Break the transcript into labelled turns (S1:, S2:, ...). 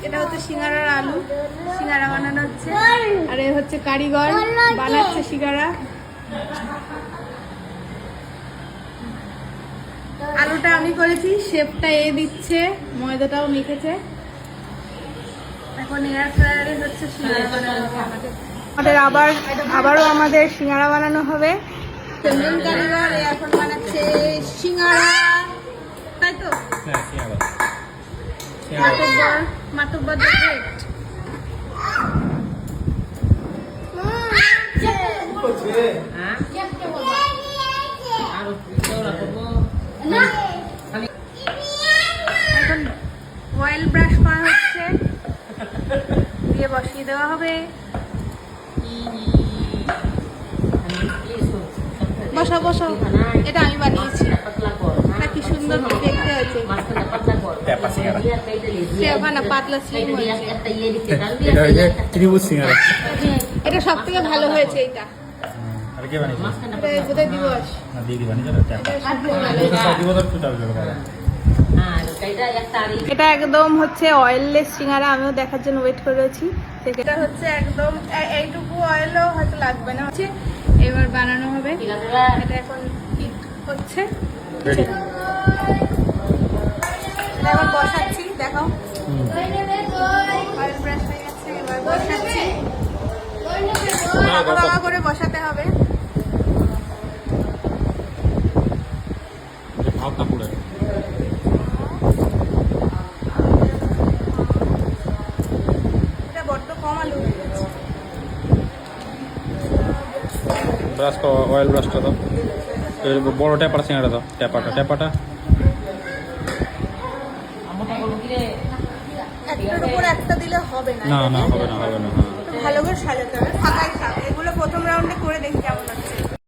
S1: এটা হচ্ছে সিঙ্গারার আলু, সিঙ্গারা বানানো হচ্ছে। আর এই হচ্ছে কারিগর বানাচ্ছে সিঙ্গারা। আলুটা আমি করেছি, শেপটা এ দিচ্ছে, ময়দাটাও মেখেছে। এখন এয়ার ফ্রায়ারে হচ্ছে সিঙ্গারা বানানো হবে আমাদের। আবারও আমাদের সিঙ্গারা বানানো হবে। চন্দন কারিগর এখন বানাচ্ছে সিঙ্গারা, তাই তো? মাতব্বর এখন অয়েল ব্রাশ করা হচ্ছে, দিয়ে বসিয়ে দেওয়া হবে। বসো বসো, এটা আমি বানিয়েছি। কি সুন্দর দেখতে হয়েছে। পাতলা স্লিম হয়েছে। এটা সব থেকে ভালো হয়েছে। এটা এটা একদম হচ্ছে অয়েললেস সিঙ্গারা। আমিও দেখার জন্য ওয়েট করে রয়েছি। এটা হচ্ছে একদম এইটুকু অয়েলও হয়তো লাগবে না। হচ্ছে এবার বানানো হবে। এটা এখন হিট হচ্ছে, এখন বসাচ্ছি। দেখাও, অয়েল ব্রাশ হয়ে গেছে। এবার বসাচ্ছি, ভাগা করে বসাতে হবে। এটা বড্ড কম আলু হয়ে গেছে।
S2: ব্রাশ করো, অয়েল ব্রাশটা দাও। বড় ট্যাপাটা সিঙ্গারা দাও, ট্যাপাটা
S1: একটার উপর একটা দিলে হবে না।
S2: না হবে না।